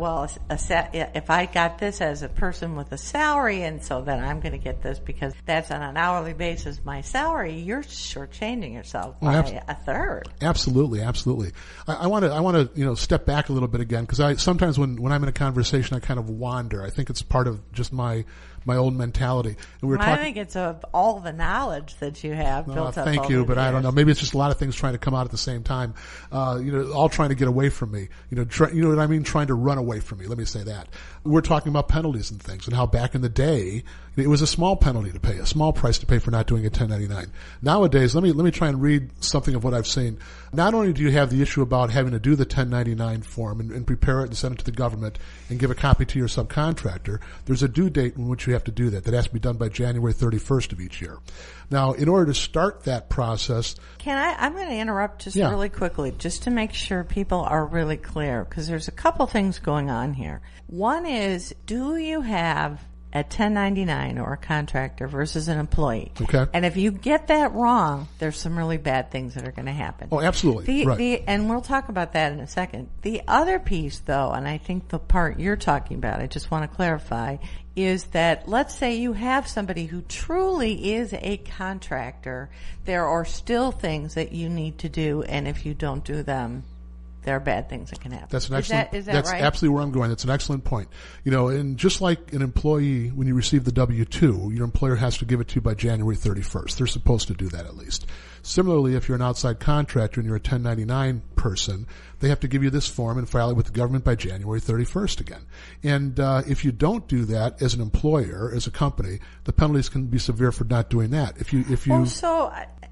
if I got this as a person with a salary, and so then I'm going to get this because that's on an hourly basis my salary, you're shortchanging yourself by a third. Absolutely. I want to step back a little bit again, because sometimes when I'm in a conversation I kind of wander. I think it's part of just my old mentality. And I think it's of all the knowledge that you have built up. Thank you, but I don't know. Maybe it's just a lot of things trying to come out at the same time. All trying to get away from me. You know what I mean? Trying to run away from me. Let me say that. We're talking about penalties and things, and how back in the day it was a small penalty to pay, a small price to pay for not doing a 1099. Nowadays, let me try and read something of what I've seen. Not only do you have the issue about having to do the 1099 form and prepare it and send it to the government and give a copy to your subcontractor, there's a due date in which you you have to do that. That has to be done by January 31st of each year. Now, in order to start that process... I'm going to interrupt just really quickly, just to make sure people are really clear, because there's a couple things going on here. One is, do you have a 1099 or a contractor versus an employee? Okay. And if you get that wrong, there's some really bad things that are going to happen. Oh, absolutely. And we'll talk about that in a second. The other piece, though, and I think the part you're talking about, I just want to clarify, is that let's say you have somebody who truly is a contractor, there are still things that you need to do, and if you don't do them, there are bad things that can happen. That's an excellent. Is that that's right? absolutely where I'm going. That's an excellent point. And just like an employee, when you receive the W-2, your employer has to give it to you by January 31st. They're supposed to do that at least. Similarly, if you're an outside contractor and you're a 1099 person, they have to give you this form and file it with the government by January 31st again. And if you don't do that as an employer, as a company, the penalties can be severe for not doing that.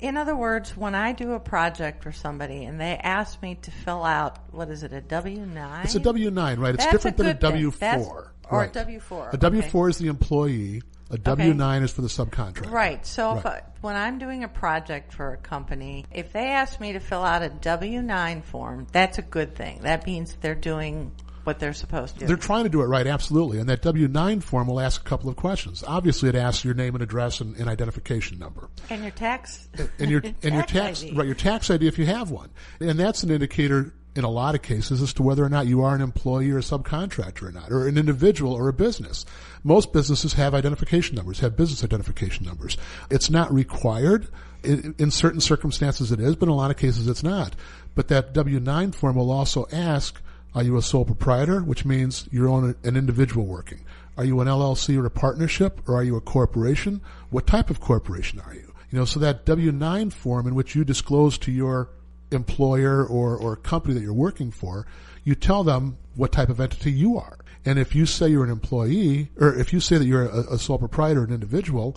In other words, when I do a project for somebody and they ask me to fill out, a W-9? It's a W-9, right? It's different than a W-4. Or a W-4. A W-4 is the employee. A W-9 is for the subcontractor. Right. So when I'm doing a project for a company, if they ask me to fill out a W-9 form, that's a good thing. That means they're doing what they're supposed to do. They're trying to do it right, absolutely. And that W-9 form will ask a couple of questions. Obviously, it asks your name and address and identification number. And your tax. And your tax ID. Right, your tax ID if you have one. And that's an indicator in a lot of cases as to whether or not you are an employee or a subcontractor or not, or an individual or a business. Most businesses have identification numbers, have business identification numbers. It's not required. In certain circumstances it is, but in a lot of cases it's not. But that W-9 form will also ask, are you a sole proprietor, which means you're an individual working? Are you an LLC or a partnership, or are you a corporation? What type of corporation are you? So that W-9 form in which you disclose to your employer or company that you're working for, you tell them what type of entity you are. And if you say you're an employee, or if you say that you're a sole proprietor, an individual,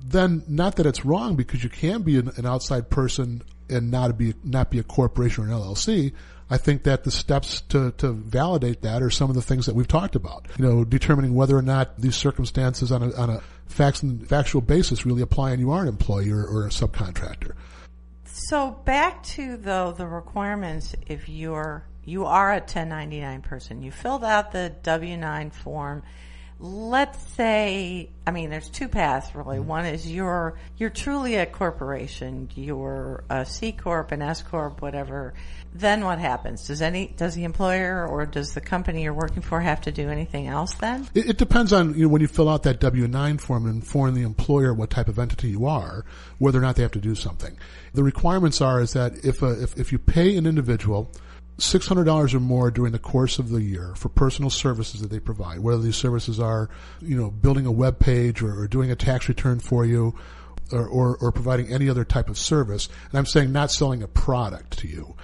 then not that it's wrong, because you can be an outside person and not be a corporation or an LLC. I think that the steps to validate that are some of the things that we've talked about. Determining whether or not these circumstances on a factual basis really apply and you are an employee or a subcontractor. So back to the requirements. If you are a 1099 person, you filled out the W-9 form. Let's say, there's two paths really. One is you're truly a corporation, you're a C Corp, an S Corp, whatever. Then what happens? Does the employer or does the company you're working for have to do anything else then? It depends on, when you fill out that W-9 form and inform the employer what type of entity you are, whether or not they have to do something. The requirements is that if you pay an individual $600 or more during the course of the year for personal services that they provide, whether these services are, building a web page or doing a tax return for you, or providing any other type of service, and I'm saying not selling a product to you,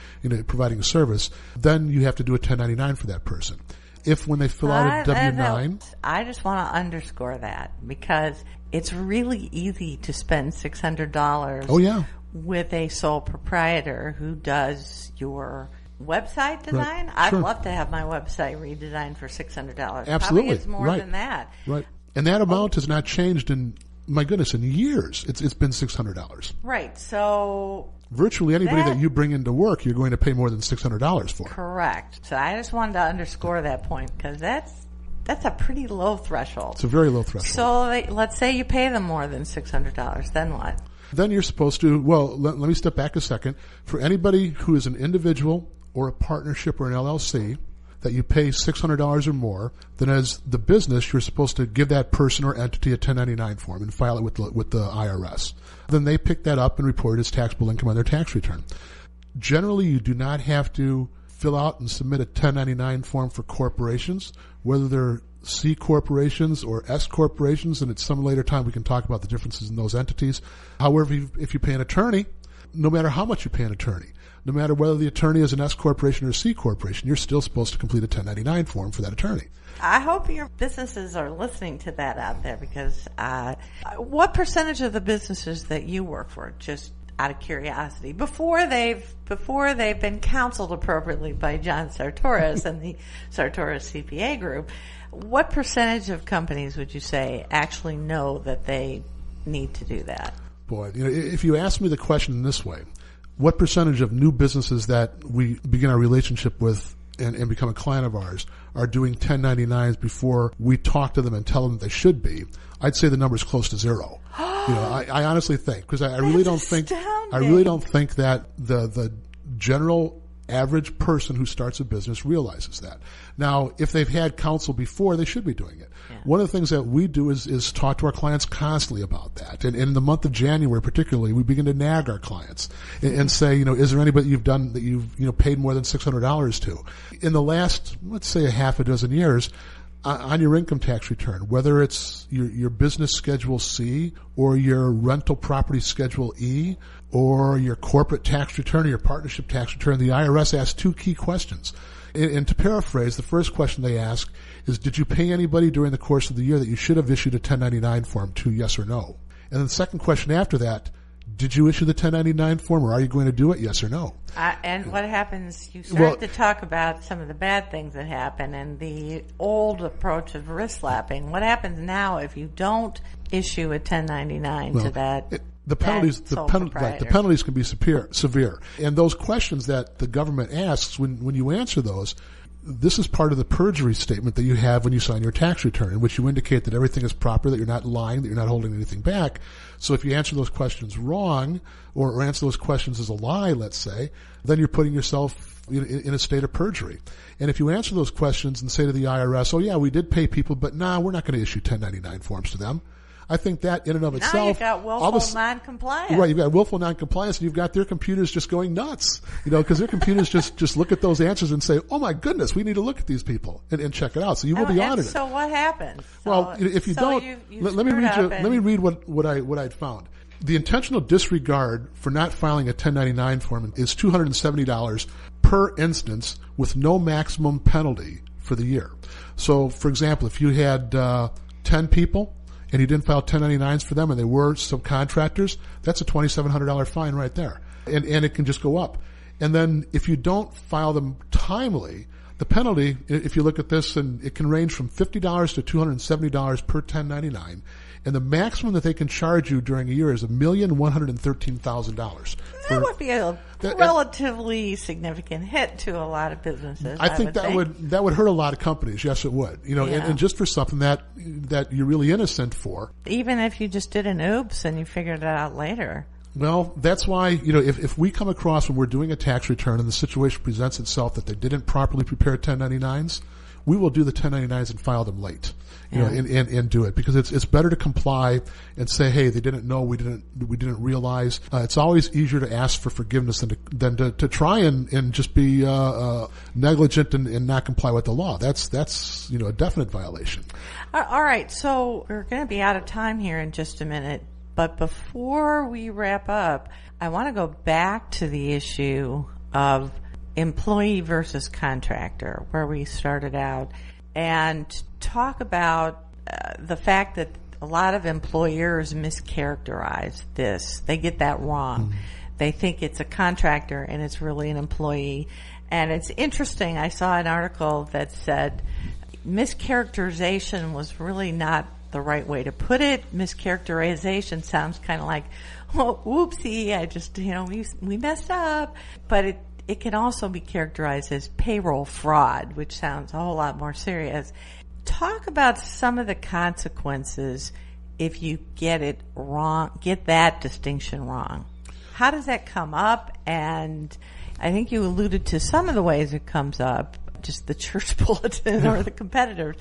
providing a service, then you have to do a 1099 for that person. If when they fill out a W-9... I just want to underscore that, because it's really easy to spend $600 with a sole proprietor who does your website design. Right. I'd love to have my website redesigned for $600. Absolutely. Probably it's more than that. Right. And that amount has not changed in years. It's been $600. Right. So virtually anybody that you bring into work, you're going to pay more than $600 for. Correct. So I just wanted to underscore that point, because that's a pretty low threshold. It's a very low threshold. So let's say you pay them more than $600. Then what? Then you're supposed to, let me step back a second. For anybody who is an individual or a partnership or an LLC that you pay $600 or more, then as the business, you're supposed to give that person or entity a 1099 form and file it with the IRS. Then they pick that up and report it as taxable income on their tax return. Generally, you do not have to fill out and submit a 1099 form for corporations, whether they're C corporations or S corporations, and at some later time we can talk about the differences in those entities. However, if you pay an attorney, no matter how much you pay an attorney, no matter whether the attorney is an S corporation or a C corporation, you're still supposed to complete a 1099 form for that attorney. I hope your businesses are listening to that out there, because what percentage of the businesses that you work for, just out of curiosity, before they've been counseled appropriately by John Sartoris and the Sartoris CPA Group, what percentage of companies would you say actually know that they need to do that? Boy, if you ask me the question in this way, what percentage of new businesses that we begin our relationship with and become a client of ours are doing 1099s before we talk to them and tell them they should be? I'd say the number is close to zero. I honestly think, because I really don't think that the general average person who starts a business realizes that. Now, if they've had counsel before, they should be doing it. Yeah. One of the things that we do is talk to our clients constantly about that. And in the month of January particularly, we begin to nag our clients and say, is there anybody you've done that you've paid more than $600 to? In the last, let's say, a half a dozen years, on your income tax return, whether it's your business Schedule C or your rental property Schedule E or your corporate tax return or your partnership tax return, the IRS asks two key questions. And to paraphrase, the first question they ask is, did you pay anybody during the course of the year that you should have issued a 1099 form to, yes or no? And then the second question after that, did you issue the 1099 form, or are you going to do it, yes or no? And what happens, you start to talk about some of the bad things that happen and the old approach of wrist slapping. What happens now if you don't issue a 1099 to that? The penalties can be severe. And those questions that the government asks, when you answer those, this is part of the perjury statement that you have when you sign your tax return, in which you indicate that everything is proper, that you're not lying, that you're not holding anything back. So if you answer those questions wrong, or answer those questions as a lie, let's say, then you're putting yourself in a state of perjury. And if you answer those questions and say to the IRS, oh yeah, we did pay people, but we're not going to issue 1099 forms to them, I think that in and of itself... Now you've got willful non-compliance. Right, you've got willful non-compliance, and you've got their computers just going nuts. Because their computers just look at those answers and say, oh my goodness, we need to look at these people and check it out. So you will be audited. So what happens? Well, if you don't... Let me read what I'd found. The intentional disregard for not filing a 1099 form is $270 per instance with no maximum penalty for the year. So, for example, if you had 10 people and you didn't file 1099s for them and they were subcontractors, that's a $2,700 fine right there. And it can just go up. And then if you don't file them timely, the penalty, if you look at this, and it can range from $50 to $270 per 1099. And the maximum that they can charge you during a year is $1,113,000. That would be a relatively significant hit to a lot of businesses. I think that would hurt a lot of companies. Yes, it would. And just for something that you're really innocent for. Even if you just did an oops and you figured it out later. Well, that's why, if we come across when we're doing a tax return and the situation presents itself that they didn't properly prepare 1099s, we will do the 1099s and file them late, and do it, because it's better to comply and say, hey, they didn't know, we didn't realize. It's always easier to ask for forgiveness than to try and just be negligent and not comply with the law. That's a definite violation. All right, so we're going to be out of time here in just a minute, but before we wrap up, I want to go back to the issue of employee versus contractor, where we started out, and talk about the fact that a lot of employers mischaracterize this. They get that wrong. Mm-hmm. They think it's a contractor and it's really an employee. And it's interesting, I saw an article that said mischaracterization was really not the right way to put it. Mischaracterization sounds kind of like, oh, whoopsie, I just, we messed up. But it can also be characterized as payroll fraud, which sounds a whole lot more serious. Talk about some of the consequences if you get it wrong, get that distinction wrong. How does that come up? And I think you alluded to some of the ways it comes up, just the church bulletin or the competitors.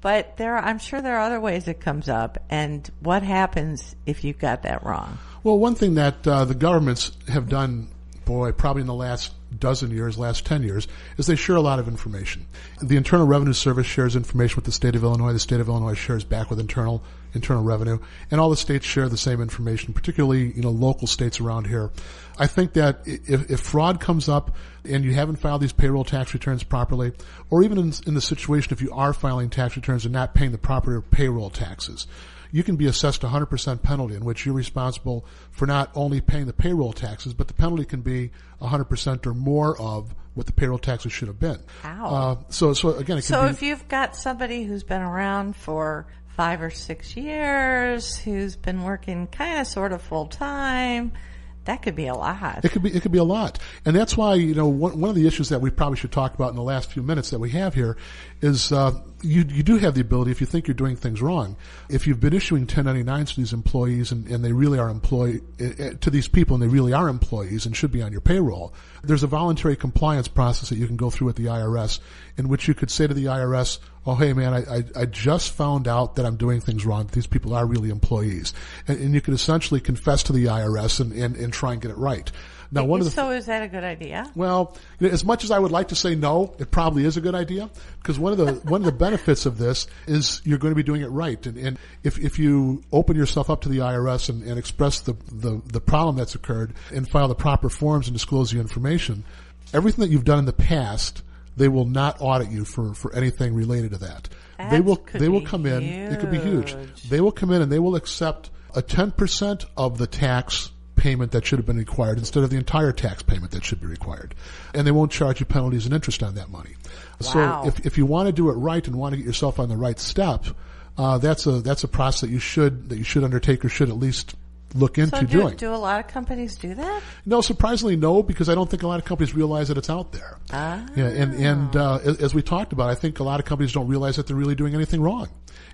But I'm sure there are other ways it comes up. And what happens if you got that wrong? Well, one thing that the governments have done, probably in the last 10 years, is they share a lot of information. The Internal Revenue Service shares information with the state of Illinois. The state of Illinois shares back with internal revenue, and all the states share the same information, particularly local states around here. I think that if fraud comes up and you haven't filed these payroll tax returns properly, or even in the situation if you are filing tax returns and not paying the proper payroll taxes, you can be assessed 100% penalty in which you're responsible for not only paying the payroll taxes, but the penalty can be 100% or more of what the payroll taxes should have been. Wow. So again, it can be, if you've got somebody who's been around for 5 or 6 years, who's been working kind of sort of full time, that could be a lot. It could be a lot. And that's why, one of the issues that we probably should talk about in the last few minutes that we have here is, you do have the ability, if you think you're doing things wrong, if you've been issuing 1099s to these employees and they really are to these people and they really are employees and should be on your payroll, there's a voluntary compliance process that you can go through with the IRS in which you could say to the IRS, oh, hey man, I just found out that I'm doing things wrong. These people are really employees. And you could essentially confess to the IRS and try and get it right. Now, is that a good idea? Well, as much as I would like to say no, it probably is a good idea because one of the benefits of this is you're going to be doing it right. And if you open yourself up to the IRS and express the problem that's occurred and file the proper forms and disclose the information, everything that you've done in the past, they will not audit you for anything related to that. They will come in. It could be huge. They will come in and they will accept a 10% of the tax payment that should have been required instead of the entire tax payment that should be required. And they won't charge you penalties and interest on that money. Wow. So if you want to do it right and want to get yourself on the right step, that's a process that you should undertake or should at least look into doing. Do a lot of companies do that? No, surprisingly no, because I don't think a lot of companies realize that it's out there. Ah. Yeah, and as we talked about, I think a lot of companies don't realize that they're really doing anything wrong.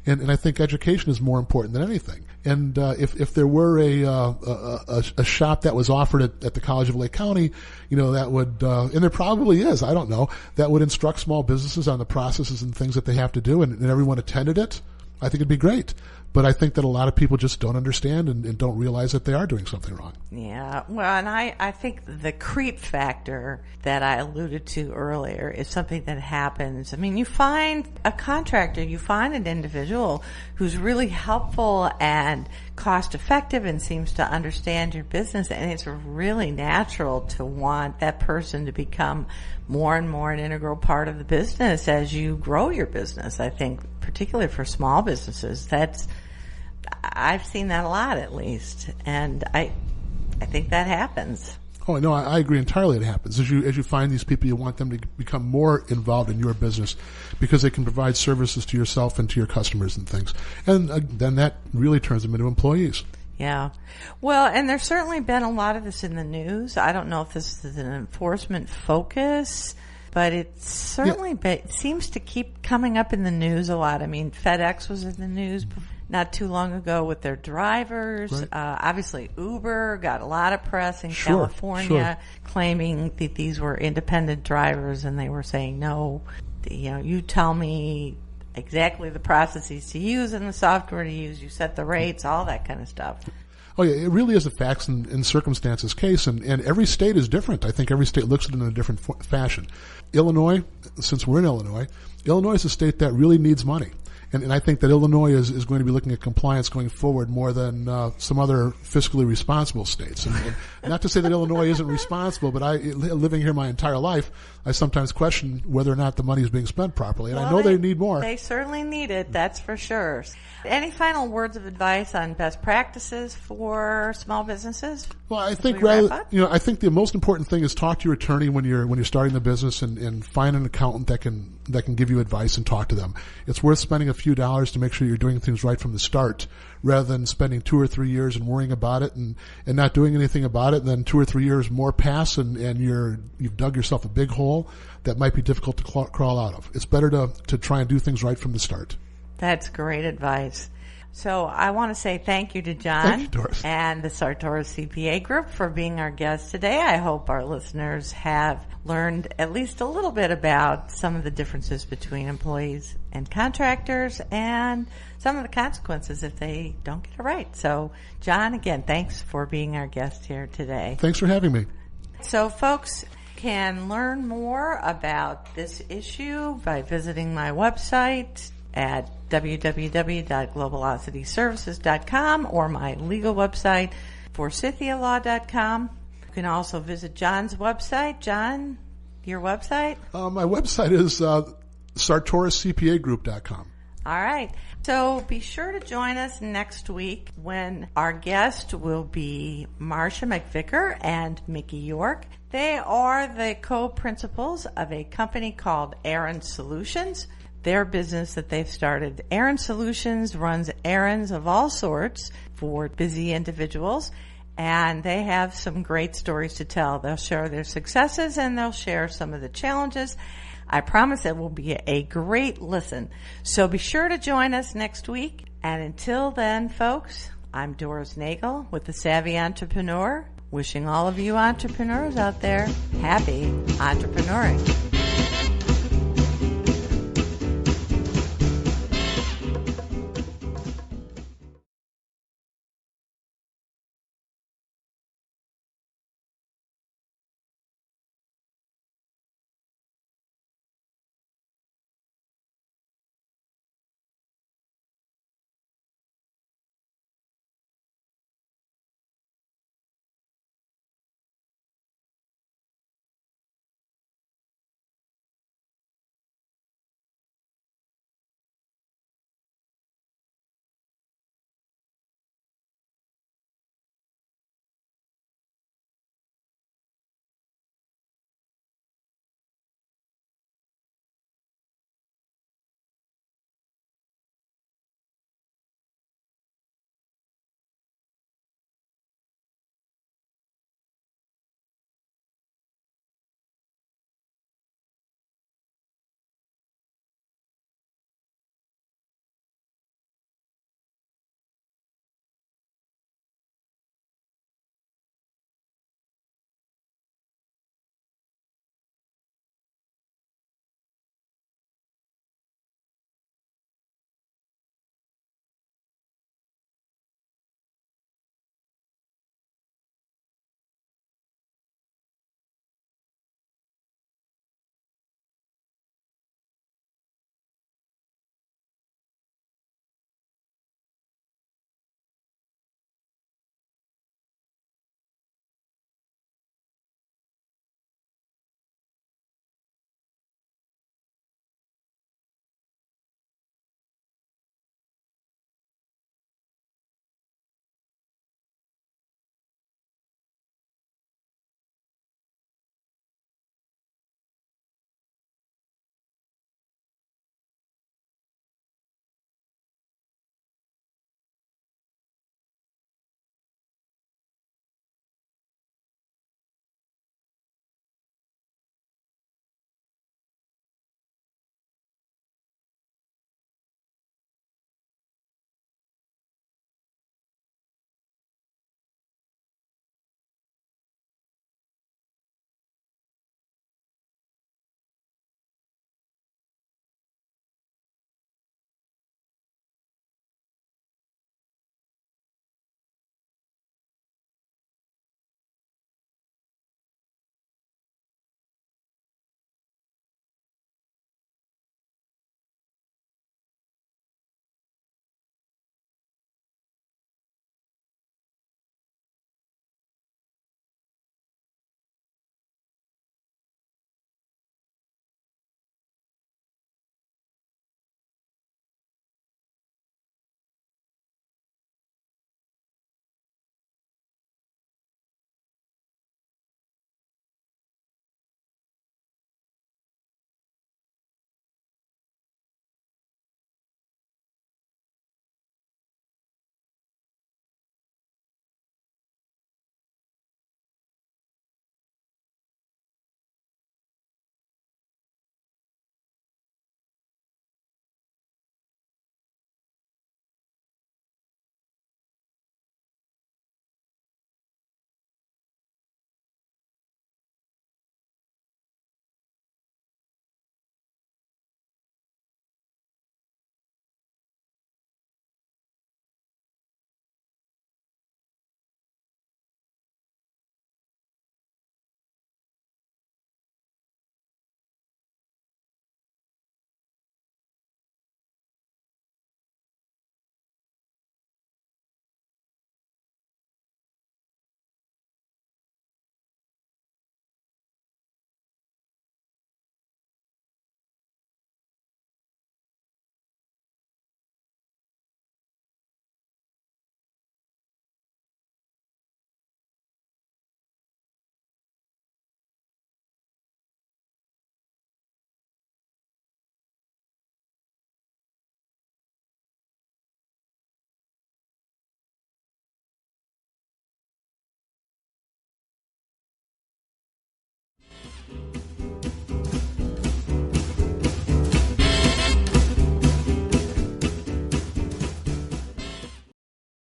And I think education is more important than anything. And if there were a shop that was offered at the College of Lake County, that would and there probably is, I don't know, that would instruct small businesses on the processes and things that they have to do, and everyone attended it, I think it'd be great. But I think that a lot of people just don't understand and don't realize that they are doing something wrong. Yeah, well, and I think the creep factor that I alluded to earlier is something that happens. I mean, you find a contractor, you find an individual who's really helpful and cost effective and seems to understand your business, and it's really natural to want that person to become more and more an integral part of the business as you grow your business. I think particularly for small businesses, I've seen that a lot, at least, and I think that happens. Oh, no, I agree entirely. It happens as you find these people. You want them to become more involved in your business because they can provide services to yourself and to your customers and things, and then that really turns them into employees. Yeah, well, and there's certainly been a lot of this in the news. I don't know if this is an enforcement focus, but it certainly seems to keep coming up in the news a lot. I mean, FedEx was in the news not too long ago with their drivers. Right. Obviously, Uber got a lot of press in California claiming that these were independent drivers, and they were saying, no, you tell me exactly the processes to use and the software to use, you set the rates, all that kind of stuff. Oh, yeah, it really is a facts and circumstances case, and every state is different. I think every state looks at it in a different fashion. Illinois, since we're in Illinois is a state that really needs money. And I think that Illinois is going to be looking at compliance going forward more than some other fiscally responsible states. And not to say that Illinois isn't responsible, but living here my entire life, I sometimes question whether or not the money is being spent properly. And I know they need more. They certainly need it, that's for sure. Any final words of advice on best practices for small businesses? Well, I think I think the most important thing is talk to your attorney when you're starting the business and find an accountant that can give you advice and talk to them. It's worth spending a few dollars to make sure you're doing things right from the start, rather than spending 2 or 3 years and worrying about it and not doing anything about it. And then 2 or 3 years more pass and you've dug yourself a big hole that might be difficult to crawl out of. It's better to try and do things right from the start. That's great advice. So I want to say thank you to John Thank you, Doris. and the Sartoris CPA Group for being our guest today. I hope our listeners have learned at least a little bit about some of the differences between employees and contractors and some of the consequences if they don't get it right. So, John, again, thanks for being our guest here today. Thanks for having me. So, folks can learn more about this issue by visiting my website at www.globalocityservices.com or my legal website, forsythialaw.com. You can also visit John's website. John, your website? My website is sartoriscpagroup.com. All right. So be sure to join us next week when our guest will be Marcia McVicker and Mickey York. They are the co-principals of a company called Aaron Solutions. Their business that they've started, Aaron Solutions, runs errands of all sorts for busy individuals, and they have some great stories to tell. They'll share their successes and they'll share some of the challenges. I promise it will be a great listen. So be sure to join us next week. And until then, folks, I'm Doris Nagel with The Savvy Entrepreneur, wishing all of you entrepreneurs out there happy entrepreneuring.